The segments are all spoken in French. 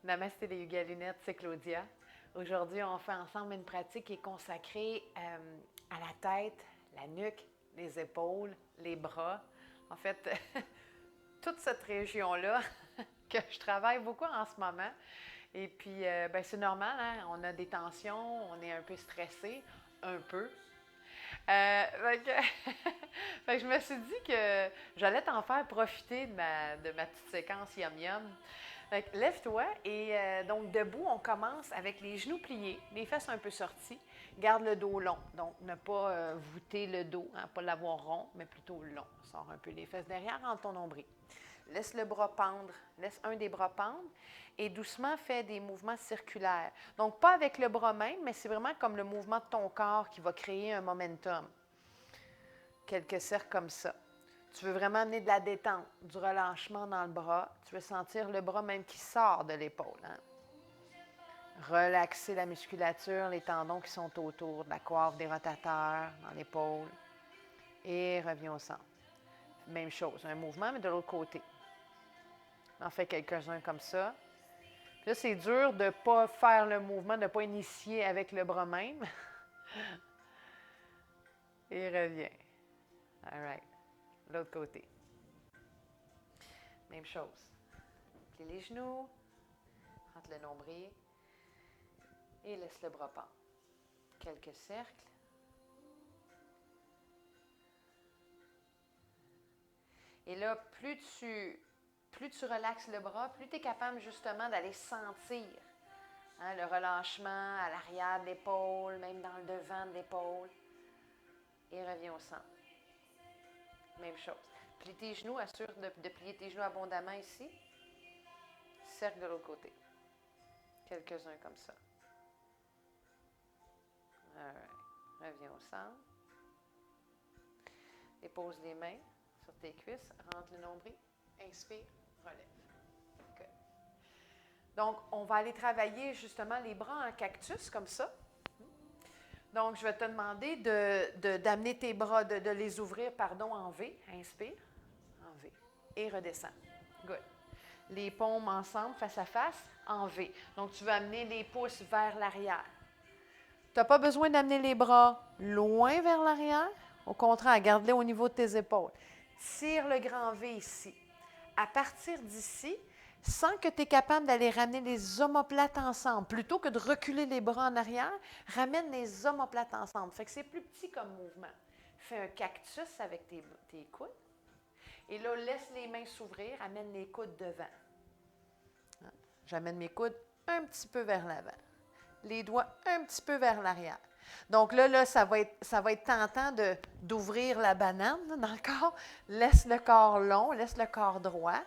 Namasté les yoga lunettes, c'est Claudia. Aujourd'hui, on fait ensemble une pratique qui est consacrée à la tête, la nuque, les épaules, les bras. En fait, toute cette région-là que je travaille beaucoup en ce moment. Et puis, ben, c'est normal, hein? On a des tensions, on est un peu stressé, un peu. Fait que, fait que je me suis dit que j'allais t'en faire profiter de ma petite séquence Yum Yum. Fait que lève-toi et donc debout, on commence avec les genoux pliés, les fesses un peu sorties. Garde le dos long. Donc, ne pas voûter le dos, hein, pas l'avoir rond, mais plutôt long. Sors un peu les fesses derrière entre ton nombril. Laisse le bras pendre, laisse un des bras pendre et doucement fais des mouvements circulaires. Donc, pas avec le bras même, mais c'est vraiment comme le mouvement de ton corps qui va créer un momentum. Quelques cercles comme ça. Tu veux vraiment amener de la détente, du relâchement dans le bras. Tu veux sentir le bras même qui sort de l'épaule. Hein? Relaxer la musculature, les tendons qui sont autour de la coiffe, des rotateurs, dans l'épaule. Et reviens au centre. Même chose, un mouvement, mais de l'autre côté. On en fait quelques-uns comme ça. Là, c'est dur de ne pas faire le mouvement, de ne pas initier avec le bras même. Et reviens. All right. L'autre côté. Même chose. Plie les genoux, rentre le nombril et laisse le bras pendre. Quelques cercles. Et là, plus tu relaxes le bras, plus tu es capable justement d'aller sentir hein, le relâchement à l'arrière de l'épaule, même dans le devant de l'épaule. Et reviens au centre. Même chose. Plie tes genoux, assure de plier tes genoux abondamment ici. Cercle de l'autre côté. Quelques-uns comme ça. All right. Reviens au centre. Dépose les mains sur tes cuisses. Rentre le nombril. Inspire. Relève. Good. Donc, on va aller travailler justement les bras en cactus comme ça. Donc, je vais te demander d'amener tes bras, de les ouvrir, en V. Inspire. En V. Et redescends. Good. Les paumes ensemble, face à face, en V. Donc, tu veux amener les pouces vers l'arrière. Tu n'as pas besoin d'amener les bras loin vers l'arrière. Au contraire, garde-les au niveau de tes épaules. Tire le grand V ici. À partir d'ici, sens que tu es capable d'aller ramener les omoplates ensemble. Plutôt que de reculer les bras en arrière, ramène les omoplates ensemble. Fait que c'est plus petit comme mouvement. Fais un cactus avec tes coudes. Et là, laisse les mains s'ouvrir. Amène les coudes devant. J'amène mes coudes un petit peu vers l'avant. Les doigts un petit peu vers l'arrière. Donc là ça va être tentant d'ouvrir la banane là, dans le corps. Laisse le corps long, laisse le corps droit.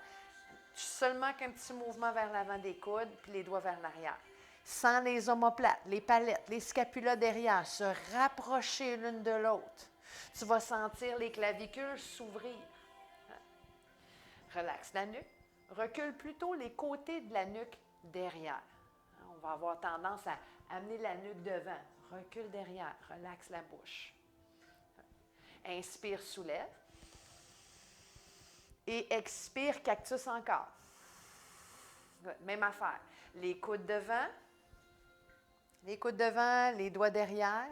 Seulement qu'un petit mouvement vers l'avant des coudes, puis les doigts vers l'arrière. Sens les omoplates, les palettes, les scapulas derrière se rapprocher l'une de l'autre. Tu vas sentir les clavicules s'ouvrir. Relaxe la nuque. Recule plutôt les côtés de la nuque derrière. On va avoir tendance à amener la nuque devant. Recule derrière. Relaxe la bouche. Inspire, soulève. Et expire, cactus encore. Même affaire. Les coudes devant. Les coudes devant, les doigts derrière.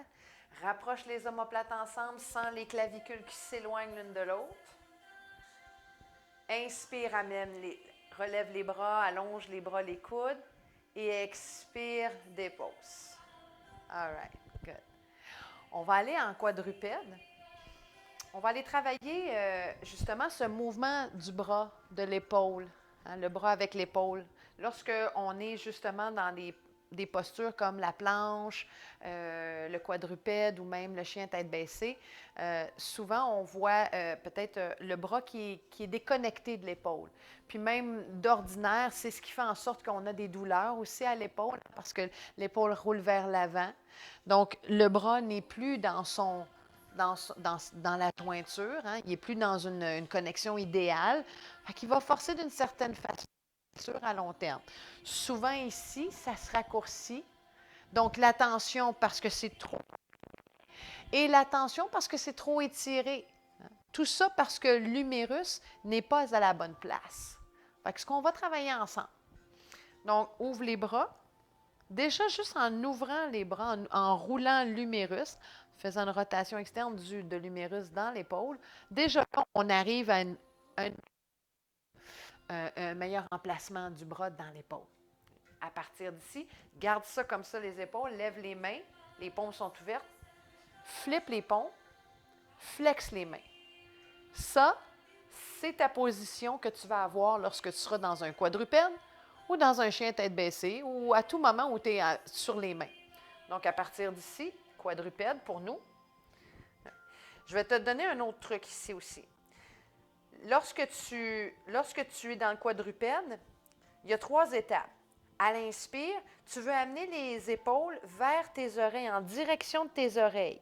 Rapproche les omoplates ensemble sans les clavicules qui s'éloignent l'une de l'autre. Inspire, relève les bras, allonge les bras, les coudes. Et expire, dépose. All right, good. On va aller en quadrupède. On va aller travailler justement ce mouvement du bras, de l'épaule, hein, le bras avec l'épaule. Lorsqu'on est justement dans des postures comme la planche, le quadrupède ou même le chien tête baissée, souvent on voit peut-être le bras qui est déconnecté de l'épaule. Puis même d'ordinaire, c'est ce qui fait en sorte qu'on a des douleurs aussi à l'épaule parce que l'épaule roule vers l'avant. Donc le bras n'est plus dans la jointure, hein, il n'est plus dans une connexion idéale, il va forcer d'une certaine façon à long terme. Souvent ici, ça se raccourcit. Donc, la tension parce que c'est trop. Et la tension parce que c'est trop étiré. Tout ça parce que l'humérus n'est pas à la bonne place. Fait que ce qu'on va travailler ensemble. Donc, ouvre les bras. Déjà, juste en ouvrant les bras, en roulant l'humérus, faisant une rotation externe de l'humérus dans l'épaule, déjà, on arrive à un meilleur emplacement du bras dans l'épaule. À partir d'ici, garde ça comme ça, les épaules, lève les mains, les paumes sont ouvertes, flippe les paumes, flexe les mains. Ça, c'est ta position que tu vas avoir lorsque tu seras dans un quadrupède ou dans un chien tête baissée ou à tout moment où tu es sur les mains. Donc, à partir d'ici, quadrupède pour nous. Je vais te donner un autre truc ici aussi. Lorsque tu es dans le quadrupède, il y a 3 étapes. À l'inspire, tu veux amener les épaules vers tes oreilles, en direction de tes oreilles.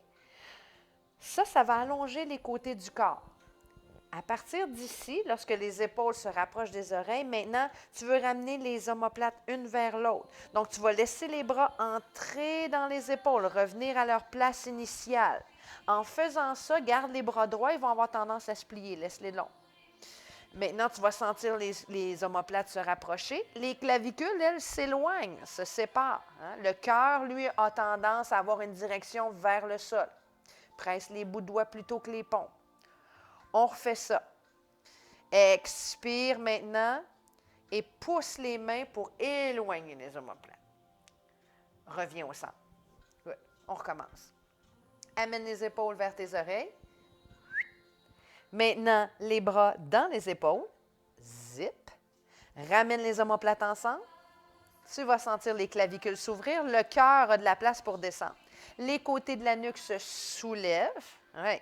Ça va allonger les côtés du corps. À partir d'ici, lorsque les épaules se rapprochent des oreilles, maintenant, tu veux ramener les omoplates une vers l'autre. Donc, tu vas laisser les bras entrer dans les épaules, revenir à leur place initiale. En faisant ça, garde les bras droits, ils vont avoir tendance à se plier, laisse-les longs. Maintenant, tu vas sentir les omoplates se rapprocher. Les clavicules, elles, s'éloignent, se séparent. Hein? Le cœur, lui, a tendance à avoir une direction vers le sol. Presse les bouts de doigts plutôt que les paumes. On refait ça. Expire maintenant et pousse les mains pour éloigner les omoplates. Reviens au centre. Good. On recommence. Amène les épaules vers tes oreilles. Maintenant, les bras dans les épaules. Zip. Ramène les omoplates ensemble. Tu vas sentir les clavicules s'ouvrir. Le cœur a de la place pour descendre. Les côtés de la nuque se soulèvent. Ouais.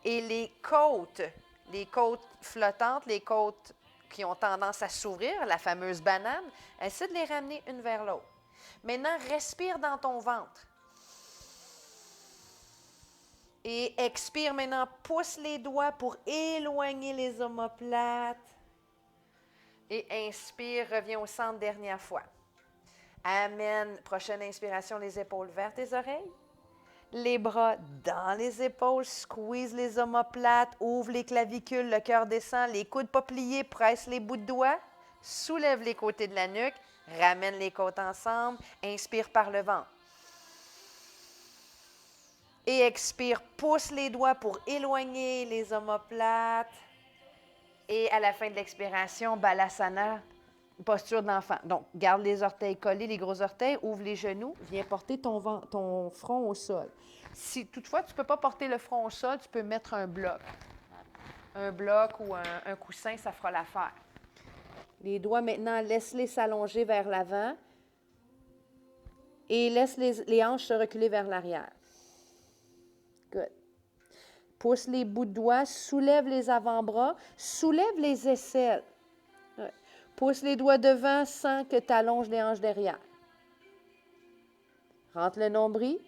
Et les côtes flottantes, les côtes qui ont tendance à s'ouvrir, la fameuse banane, essaie de les ramener une vers l'autre. Maintenant, respire dans ton ventre. Et expire maintenant, pousse les doigts pour éloigner les omoplates. Et inspire, reviens au centre, dernière fois. Amène, prochaine inspiration, les épaules vers tes oreilles. Les bras dans les épaules, squeeze les omoplates, ouvre les clavicules, le cœur descend, les coudes pas pliés, presse les bouts de doigts, soulève les côtés de la nuque, ramène les côtes ensemble, inspire par le ventre. Et expire, pousse les doigts pour éloigner les omoplates. Et à la fin de l'expiration, Balasana, posture d'enfant. Donc, garde les orteils collés, les gros orteils, ouvre les genoux, viens porter ton front au sol. Si toutefois, tu ne peux pas porter le front au sol, tu peux mettre un bloc. Un bloc ou un coussin, ça fera l'affaire. Les doigts, maintenant, laisse-les s'allonger vers l'avant et laisse les hanches se reculer vers l'arrière. Good. Pousse les bouts de doigts, soulève les avant-bras, soulève les aisselles. Ouais. Pousse les doigts devant sans que tu allonges les hanches derrière. Rentre le nombril.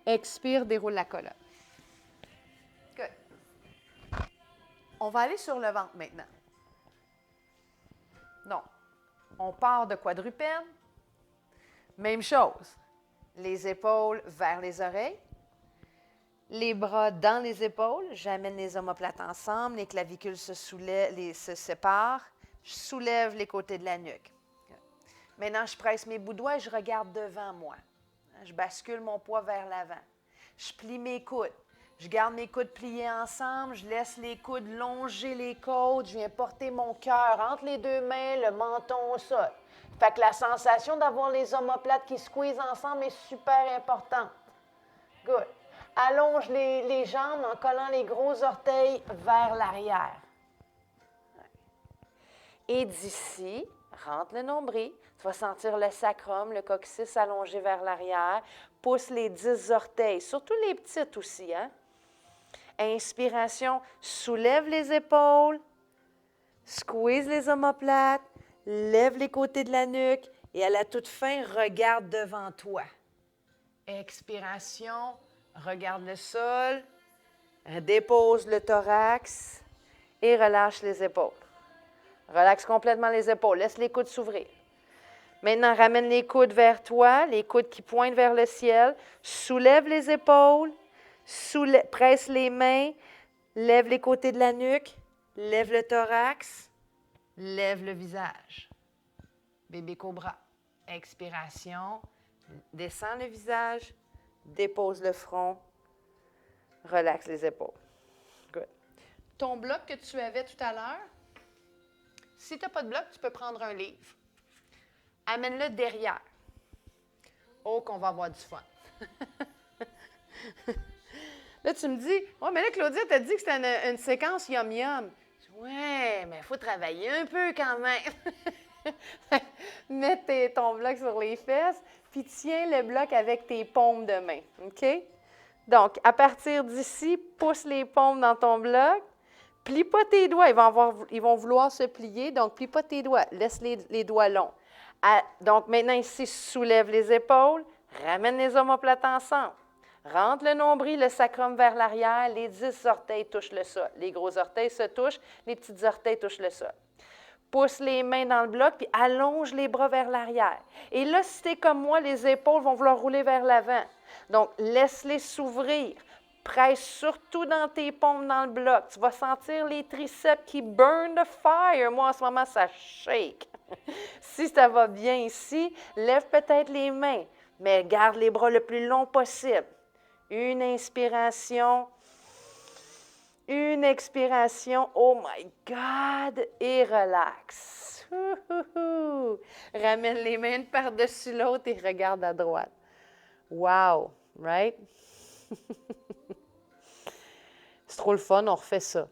Expire, déroule la colonne. Good. On va aller sur le ventre maintenant. Donc, on part de quadrupède. Même chose. Les épaules vers les oreilles. Les bras dans les épaules. J'amène les omoplates ensemble. Les clavicules se séparent. Je soulève les côtés de la nuque. Maintenant, je presse mes bouts de doigts et je regarde devant moi. Je bascule mon poids vers l'avant. Je plie mes coudes. Je garde mes coudes pliés ensemble. Je laisse les coudes longer les côtes. Je viens porter mon cœur entre les deux mains, le menton au sol. Fait que la sensation d'avoir les omoplates qui squeezent ensemble est super importante. Good. Allonge les jambes en collant les gros orteils vers l'arrière. Et d'ici, rentre le nombril. Tu vas sentir le sacrum, le coccyx allongé vers l'arrière. Pousse les 10 orteils, surtout les petites aussi. Hein? Inspiration, soulève les épaules, squeeze les omoplates, lève les côtés de la nuque et à la toute fin, regarde devant toi. Expiration, regarde le sol, dépose le thorax et relâche les épaules. Relaxe complètement les épaules, laisse les coudes s'ouvrir. Maintenant, ramène les coudes vers toi, les coudes qui pointent vers le ciel. Soulève les épaules, presse les mains, lève les côtés de la nuque, lève le thorax, lève le visage. Bébé cobra. Expiration. Descends le visage. Dépose le front. Relaxe les épaules. Good. Ton bloc que tu avais tout à l'heure, si tu n'as pas de bloc, tu peux prendre un livre. Amène-le derrière. Oh, qu'on va avoir du fun. Là, tu me dis, oh, mais là, Claudia, t'as dit que c'était une séquence yum-yum. Ouais, mais il faut travailler un peu quand même. Mets ton bloc sur les fesses, puis tiens le bloc avec tes paumes de main. OK? Donc, à partir d'ici, pousse les paumes dans ton bloc. Plie pas tes doigts, ils vont vouloir se plier, donc plie pas tes doigts, laisse les doigts longs. Donc, maintenant, ici, soulève les épaules, ramène les omoplates ensemble. Rentre le nombril, le sacrum vers l'arrière, les 10 orteils touchent le sol. Les gros orteils se touchent, les petits orteils touchent le sol. Pousse les mains dans le bloc, puis allonge les bras vers l'arrière. Et là, si tu es comme moi, les épaules vont vouloir rouler vers l'avant. Donc, laisse-les s'ouvrir. Presse surtout dans tes paumes dans le bloc. Tu vas sentir les triceps qui burn the fire. Moi, en ce moment, ça shake. Si ça va bien ici, lève peut-être les mains, mais garde les bras le plus long possible. Une inspiration, une expiration. Oh my God! Et relax. Ramène les mains par-dessus l'autre et regarde à droite. Wow! Right? C'est trop le fun, on refait ça.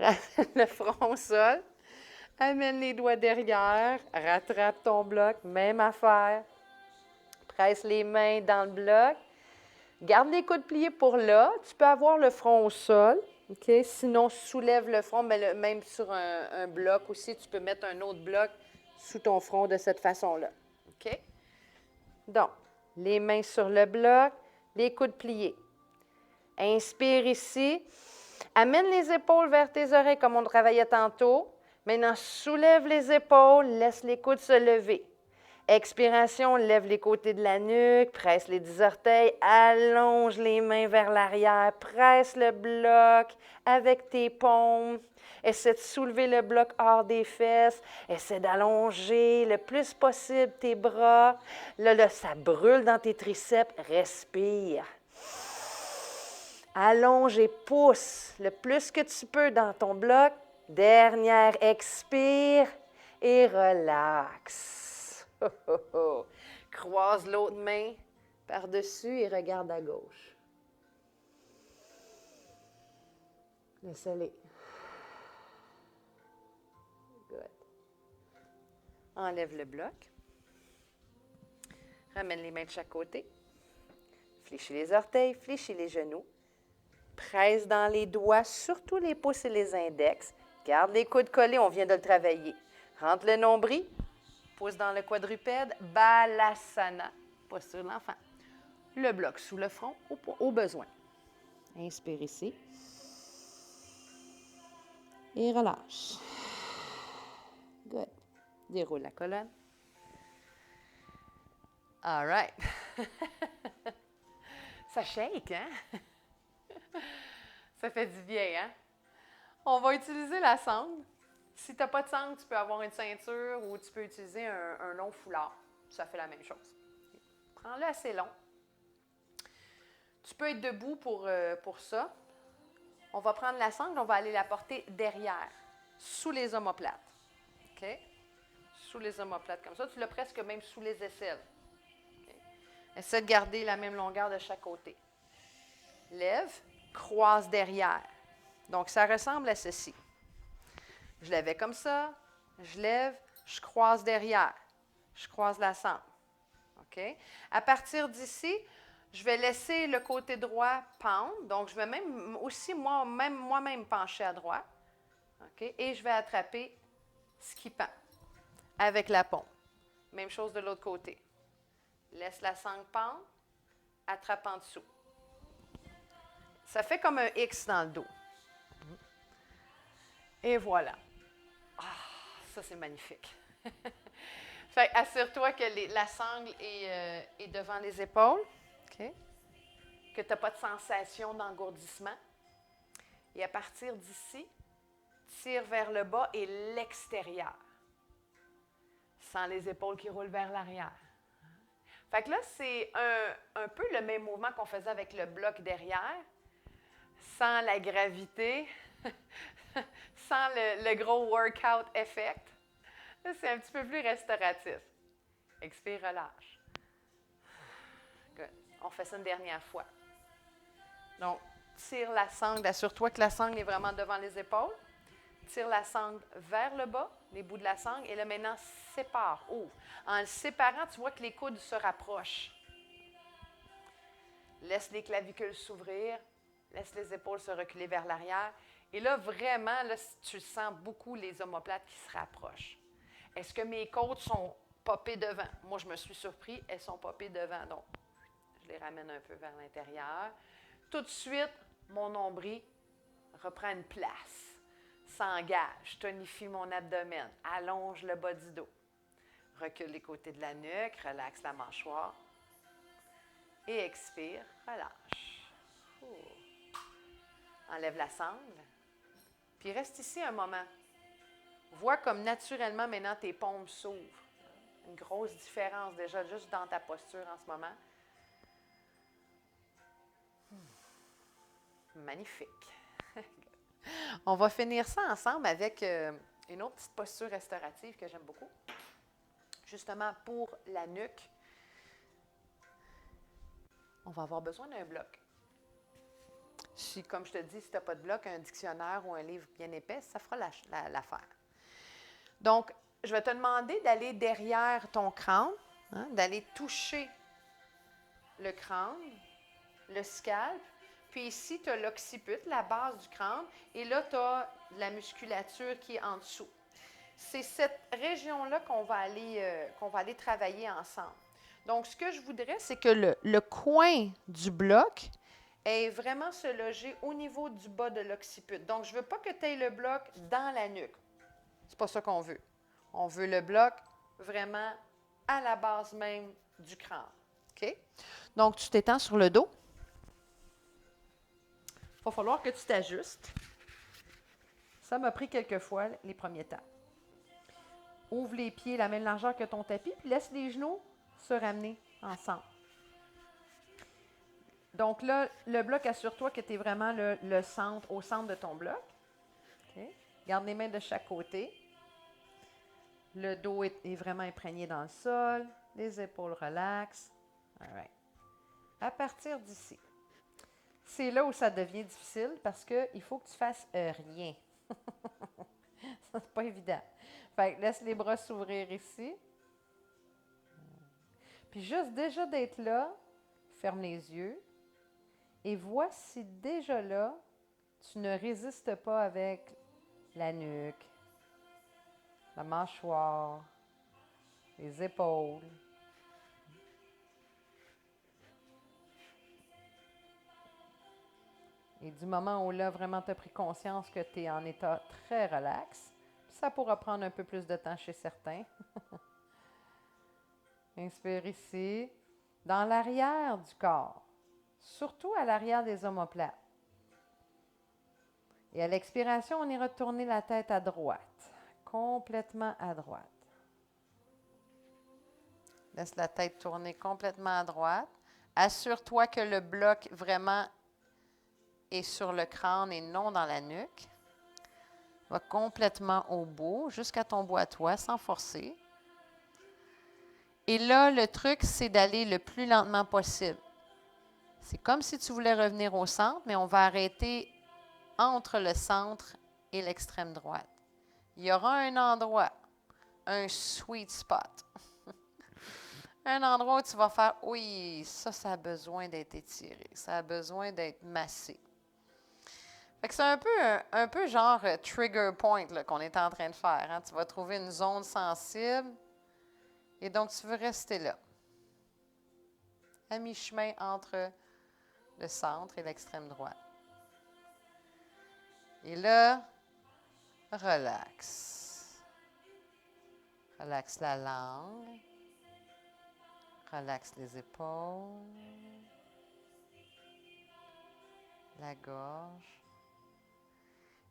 Ramène le front au sol. Amène les doigts derrière. Rattrape ton bloc. Même affaire. Presse les mains dans le bloc. Garde les coudes pliés pour là. Tu peux avoir le front au sol. Okay? Sinon, soulève le front, mais même sur un bloc aussi, tu peux mettre un autre bloc sous ton front de cette façon-là. OK? Donc, les mains sur le bloc, les coudes pliés. Inspire ici. Amène les épaules vers tes oreilles comme on travaillait tantôt. Maintenant, soulève les épaules, laisse les coudes se lever. Expiration, lève les côtés de la nuque, presse les 10 orteils, allonge les mains vers l'arrière, presse le bloc avec tes paumes. Essaie de soulever le bloc hors des fesses. Essaie d'allonger le plus possible tes bras. Là, ça brûle dans tes triceps. Respire. Allonge et pousse le plus que tu peux dans ton bloc. Dernière expire et relax. Oh, oh, oh. Croise l'autre main par-dessus et regarde à gauche. Laisse-les. Good. Enlève le bloc. Ramène les mains de chaque côté. Fléchis les orteils, fléchis les genoux. Presse dans les doigts, surtout les pouces et les index. Garde les coudes collés, on vient de le travailler. Rentre le nombril. Pousse dans le quadrupède, Balasana, posture de l'enfant. Le bloc sous le front au besoin. Inspire ici. Et relâche. Good. Déroule la colonne. All right. Ça shake, hein? Ça fait du bien, hein? On va utiliser la sangle. Si tu n'as pas de sangle, tu peux avoir une ceinture ou tu peux utiliser un long foulard. Ça fait la même chose. Prends-le assez long. Tu peux être debout pour ça. On va prendre la sangle, on va aller la porter derrière, sous les omoplates. OK? Sous les omoplates, comme ça. Tu l'as presque même sous les aisselles. Okay? Essaie de garder la même longueur de chaque côté. Lève, croise derrière. Donc, ça ressemble à ceci. Je l'avais comme ça, je lève, je croise derrière, je croise la sangle. OK? À partir d'ici, je vais laisser le côté droit pendre. Donc, je vais même aussi moi-même pencher à droite. OK? Et je vais attraper ce qui pend avec la paume. Même chose de l'autre côté. Laisse la sangle pendre, attrape en dessous. Ça fait comme un X dans le dos. Et voilà. Ça, c'est magnifique. Fait, assure-toi que la sangle est devant les épaules, okay? Que tu n'as pas de sensation d'engourdissement. Et à partir d'ici, tire vers le bas et l'extérieur. Sens les épaules qui roulent vers l'arrière. Fait que là, c'est un peu le même mouvement qu'on faisait avec le bloc derrière, sans la gravité, sans le gros workout effect. Là, c'est un petit peu plus restauratif. Expire, relâche. Good. On fait ça une dernière fois. Donc, tire la sangle. Assure-toi que la sangle est vraiment devant les épaules. Tire la sangle vers le bas, les bouts de la sangle, et là, maintenant, sépare, ouvre. En le séparant, tu vois que les coudes se rapprochent. Laisse les clavicules s'ouvrir, laisse les épaules se reculer vers l'arrière. Et là, vraiment, là, tu sens beaucoup les omoplates qui se rapprochent. Est-ce que mes côtes sont popées devant? Moi, je me suis surpris, elles sont popées devant. Donc, je les ramène un peu vers l'intérieur. Tout de suite, mon nombril reprend une place. S'engage, tonifie mon abdomen, allonge le bas du dos. Recule les côtés de la nuque, relaxe la mâchoire. Et expire, relâche. Enlève la sangle. Puis reste ici un moment. Vois comme naturellement maintenant tes paumes s'ouvrent. Une grosse différence déjà juste dans ta posture en ce moment. Magnifique. On va finir ça ensemble avec une autre petite posture restaurative que j'aime beaucoup. Justement pour la nuque, on va avoir besoin d'un bloc. Comme je te dis, si tu n'as pas de bloc, un dictionnaire ou un livre bien épais, ça fera l'affaire. Donc, je vais te demander d'aller derrière ton crâne, d'aller toucher le crâne, le scalp. Puis ici, tu as l'occiput, la base du crâne, et là, tu as la musculature qui est en dessous. C'est cette région-là qu'on va aller travailler ensemble. Donc, ce que je voudrais, c'est que le coin du bloc ait vraiment se loger au niveau du bas de l'occiput. Donc, je ne veux pas que tu aies le bloc dans la nuque. C'est pas ça qu'on veut. On veut le bloc vraiment à la base même du crâne. OK? Donc, tu t'étends sur le dos. Il va falloir que tu t'ajustes. Ça m'a pris quelques fois les premiers temps. Ouvre les pieds la même largeur que ton tapis, puis laisse les genoux se ramener ensemble. Donc là, le bloc, assure-toi que tu es vraiment au centre de ton bloc. Okay. Garde les mains de chaque côté. Le dos est vraiment imprégné dans le sol. Les épaules relaxent. All right. À partir d'ici, c'est là où ça devient difficile parce qu'il faut que tu fasses rien. Ça, c'est pas évident. Fait que laisse les bras s'ouvrir ici. Puis juste déjà d'être là, ferme les yeux et vois si déjà là, tu ne résistes pas avec la nuque, la mâchoire, les épaules. Et du moment où là, vraiment, tu as pris conscience que tu es en état très relax, ça pourra prendre un peu plus de temps chez certains. Inspire ici, dans l'arrière du corps, surtout à l'arrière des omoplates. Et à l'expiration, on ira tourner la tête à droite, complètement à droite. Laisse la tête tourner complètement à droite. Assure-toi que le bloc vraiment est sur le crâne et non dans la nuque. Va complètement au bout, jusqu'à ton bout à toi, sans forcer. Et là, le truc, c'est d'aller le plus lentement possible. C'est comme si tu voulais revenir au centre, mais on va arrêter entre le centre et l'extrême droite. Il y aura un endroit, un sweet spot. Un endroit où tu vas faire, oui, ça a besoin d'être étiré, ça a besoin d'être massé. Fait que c'est un peu genre trigger point là, qu'on est en train de faire. Hein? Tu vas trouver une zone sensible et donc tu veux rester là, à mi-chemin entre le centre et l'extrême droite. Et là, relaxe. Relaxe la langue. Relaxe les épaules. La gorge.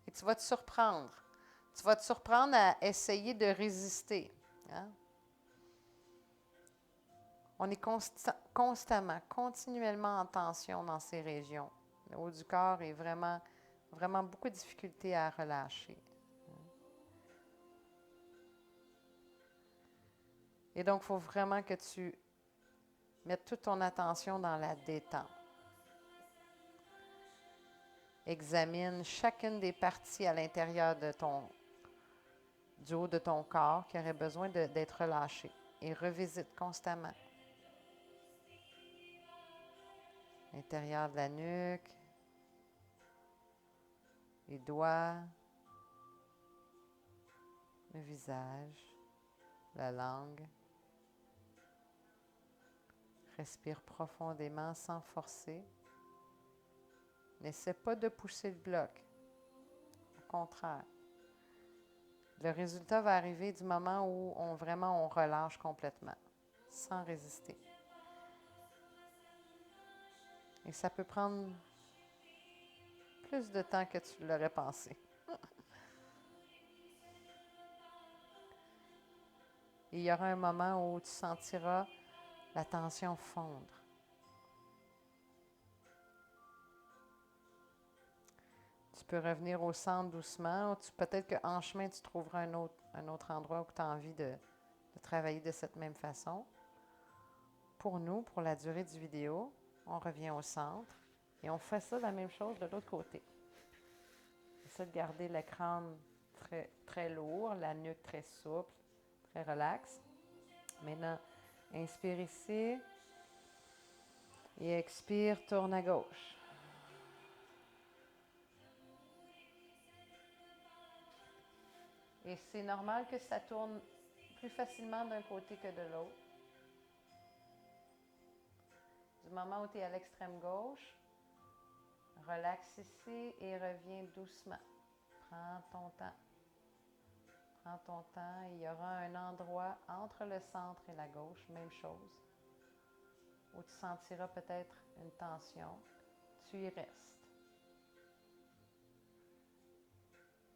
Et tu vas te surprendre. Tu vas te surprendre à essayer de résister. Hein? On est constamment, continuellement en tension dans ces régions. Le haut du corps est vraiment, vraiment beaucoup de difficultés à relâcher. Et donc, il faut vraiment que tu mettes toute ton attention dans la détente. Examine chacune des parties à l'intérieur du haut de ton corps qui aurait besoin d'être relâchées et revisite constamment. L'intérieur de la nuque, les doigts, le visage, la langue. Respire profondément sans forcer. N'essaie pas de pousser le bloc. Au contraire. Le résultat va arriver du moment où on relâche complètement, sans résister. Et ça peut prendre plus de temps que tu l'aurais pensé. Et il y aura un moment où tu sentiras la tension fondre. Tu peux revenir au centre doucement. Peut-être qu'en chemin, tu trouveras un autre endroit où tu as envie de travailler de cette même façon. Pour nous, pour la durée du vidéo, on revient au centre et on fait ça la même chose de l'autre côté. Essaie de garder le crâne très, très lourd, la nuque très souple, très relaxe. Maintenant, inspire ici et expire, tourne à gauche. Et c'est normal que ça tourne plus facilement d'un côté que de l'autre. Du moment où tu es à l'extrême gauche, relaxe ici et reviens doucement. Prends ton temps. Prends ton temps. Il y aura un endroit entre le centre et la gauche, même chose, où tu sentiras peut-être une tension. Tu y restes.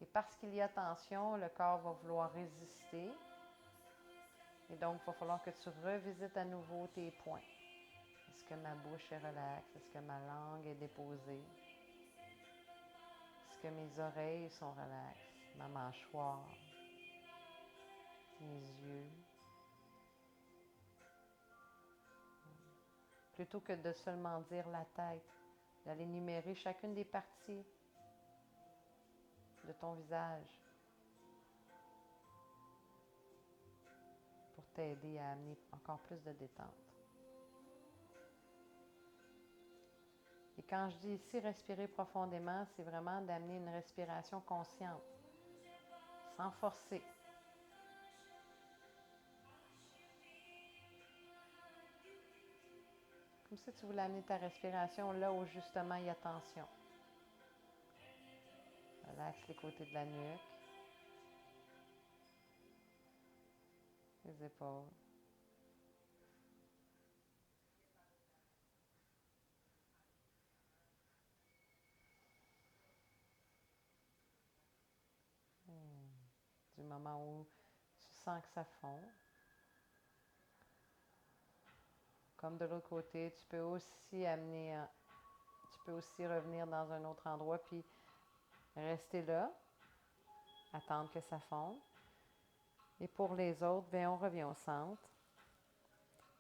Et parce qu'il y a tension, le corps va vouloir résister. Et donc, il va falloir que tu revisites à nouveau tes points. Est-ce que ma bouche est relaxe? Est-ce que ma langue est déposée? Est-ce que mes oreilles sont relaxes? Ma mâchoire? Mes yeux? Plutôt que de seulement dire la tête, d'aller numérer chacune des parties de ton visage pour t'aider à amener encore plus de détente. Et quand je dis ici respirer profondément, c'est vraiment d'amener une respiration consciente, sans forcer. Comme si tu voulais amener ta respiration là où justement il y a tension. Relaxe les côtés de la nuque, les épaules. Du moment où tu sens que ça fond. Comme de l'autre côté, tu peux aussi revenir dans un autre endroit puis rester là, attendre que ça fonde. Et pour les autres, bien, on revient au centre.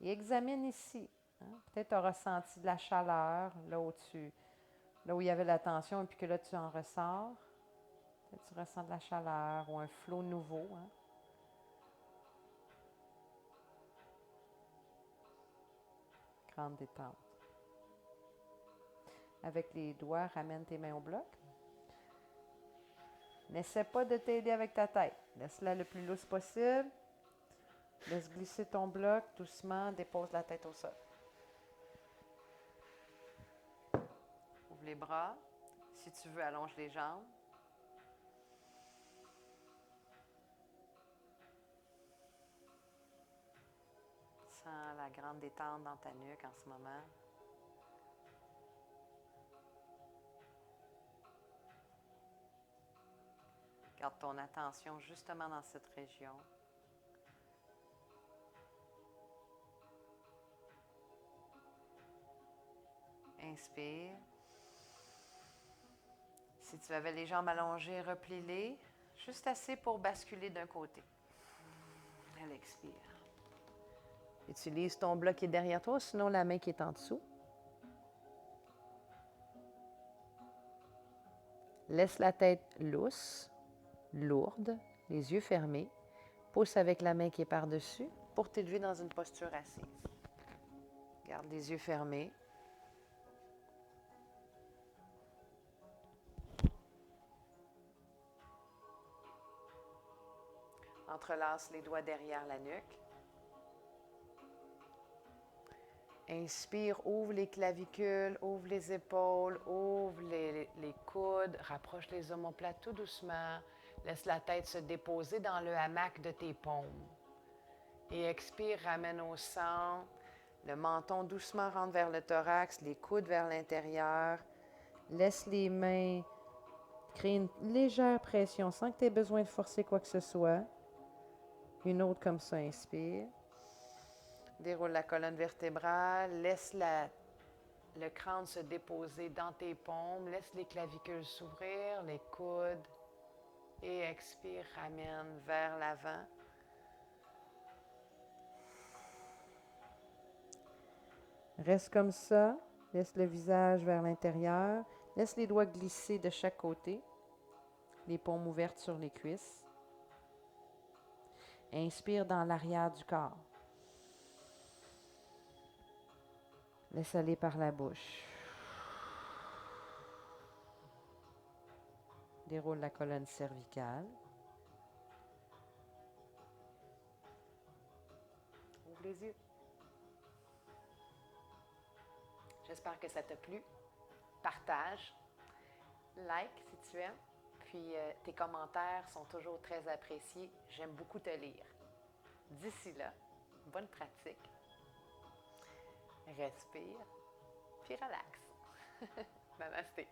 Et examine ici. Hein? Peut-être tu as ressenti de la chaleur là où il y avait la tension et puis que là tu en ressors. Peut-être tu ressens de la chaleur ou un flot nouveau. Hein? Grande détente. Avec les doigts, ramène tes mains au bloc. N'essaie pas de t'aider avec ta tête. Laisse-la le plus lousse possible. Laisse glisser ton bloc doucement. Dépose la tête au sol. Ouvre les bras. Si tu veux, allonge les jambes. Sens la grande détente dans ta nuque en ce moment. Garde ton attention justement dans cette région. Inspire. Si tu avais les jambes allongées, replie-les. Juste assez pour basculer d'un côté. Elle expire. Utilise ton bloc qui est derrière toi, sinon la main qui est en dessous. Laisse la tête lousse, lourde, les yeux fermés. Pousse avec la main qui est par-dessus pour t'élever dans une posture assise. Garde les yeux fermés. Entrelace les doigts derrière la nuque. Inspire, ouvre les clavicules, ouvre les épaules, ouvre les coudes, rapproche les omoplates tout doucement. Laisse la tête se déposer dans le hamac de tes paumes. Et expire, ramène au centre. Le menton doucement rentre vers le thorax, les coudes vers l'intérieur. Laisse les mains créer une légère pression sans que tu aies besoin de forcer quoi que ce soit. Une autre comme ça, inspire. Déroule la colonne vertébrale, laisse le crâne se déposer dans tes paumes, laisse les clavicules s'ouvrir, les coudes, et expire, ramène vers l'avant. Reste comme ça, laisse le visage vers l'intérieur, laisse les doigts glisser de chaque côté, les paumes ouvertes sur les cuisses. Inspire dans l'arrière du corps. Laisse aller par la bouche. Déroule la colonne cervicale. Ouvre les yeux. J'espère que ça t'a plu. Partage, like si tu aimes. Puis tes commentaires sont toujours très appréciés. J'aime beaucoup te lire. D'ici là, bonne pratique. Respire, puis relax. Namasté.